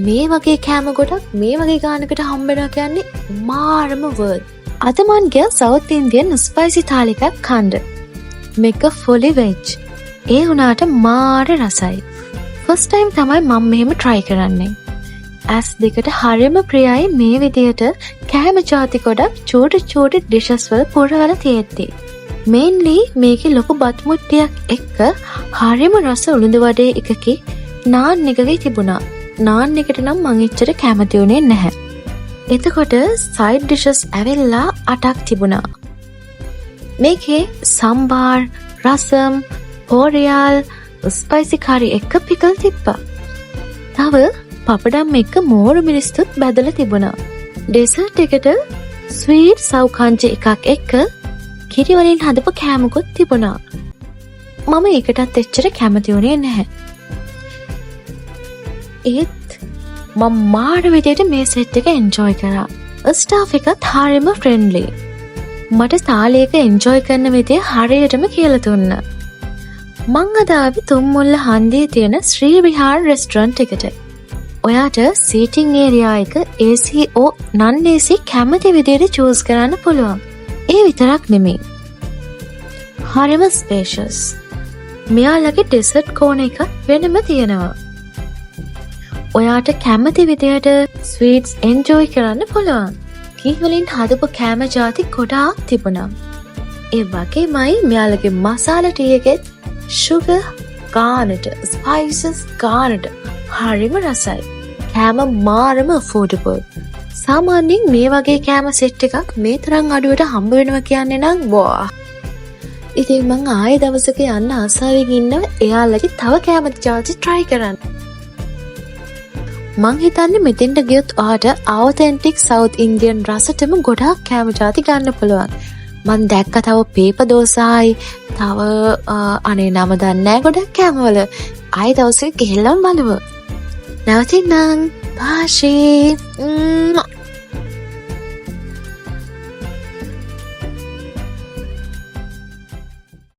මේ වගේ කෑම ගොඩක් මේ වගේ ගානකට හම්බෙනවා කියන්නේ මාරම වර්ඩ්. අද මන් ගියා සවුත් ඉන්දියන් ස්පයිසි තාලි එකක් කන්න. මේක ෆුලි වෙජ්. ඒ වුණාට මාර රසයි. ෆස්ට් ටයිම් තමයි මම මෙහෙම try කරන්නේ. ඇස් දෙකට හරියම ප්‍රියයි මේ විදියට කෑම ಜಾති ගොඩක් චූටි ඩිෂස් වල පුරවලා තියෙද්දි. මේන්ලි මේකේ ලොකු බත් මුට්ටියක් එක්ක හරියම රස උළුදු වඩේ එකකේ නාන් එකකේ තිබුණා. නාන් එකට නම් මං එච්චර කැමති වුණේ නැහැ. එතකොට සයිඩ් ඩිෂස් ඇවිල්ලා 8ක් තිබුණා. මේකේ සම්බාර්, රසම්, පෝරියල්, ස්පයිසි කරි එක්ක පිකල් තිබ්බා. තව පපඩම් එක්ක මෝරු මිරිස්තුත් බැදලා තිබුණා. ඩෙසර්ට් එකට ස්වීට් සව්කංජ එකක් එක්ක කිරි වලින් හදපු කෑමකුත් තිබුණා. මම ඒකටත් එච්චර කැමති වුණේ නැහැ. ඒත් මම මාර විදියට මේ සෙට් එක එන්ජොයි කරා. ස්ටාෆ් එකත් හරියම ෆ්‍රෙන්ඩ්ලි. මට තාලේක එන්ජොයි කරන විදිය හරියටම කියලා දුන්නා. මං අද ආවේ තුම්මුල්ල හන්දියේ තියෙන ශ්‍රී විහාර රෙස්ටොරන්ට් එකට. ඔයාට සීටිංగ్ ඒරියා එක AC non AC කැමති විදියට චූස් කරන්න පුළුවන්. ඒ විතරක් නෙමෙයි. හරිම ස්පේෂස්. මෙයාලගේ ඩෙසර්ට් කෝන එකක් වෙනම තියෙනවා. ඔයාට කැමති විදියට ස්වීට්ස් එන්ජොයි කරන්න පුළුවන්. කී වලින් හදපු කෑම ಜಾති ගොඩාක් තිබුණා. ඒ වගේමයි මෙයාලගේ මසාලා ටී එකෙත් sugar ගානට, spices ගානට හරිම රසයි. කෑම මාරම affordable. සාමාන්‍යයෙන් මේ වගේ කෑම සෙට් එකක් මේ තරම් අඩුවට හම්බ වෙනවා කියන්නේ නම් වා. ඉතින් මං ආයෙ දවසක යන්න ආසාවෙන් ඉන්නවා එයාලගේ තව කෑම ಜಾති try කරන්න. මං හිතන්නේ මෙතෙන්ට ගියොත් ඔයාට authentic South Indian රසටම ගොඩාක් කෑම ಜಾති ගන්න පුළුවන්. මං දැක්ක තව පේපර් දෝසායි, තව අනේ නම දන්නේ නැහැ ගොඩක් කෑමවල. ආයෙ දවසක ගිහලා බලමු. නැවතින්නම්. Bye.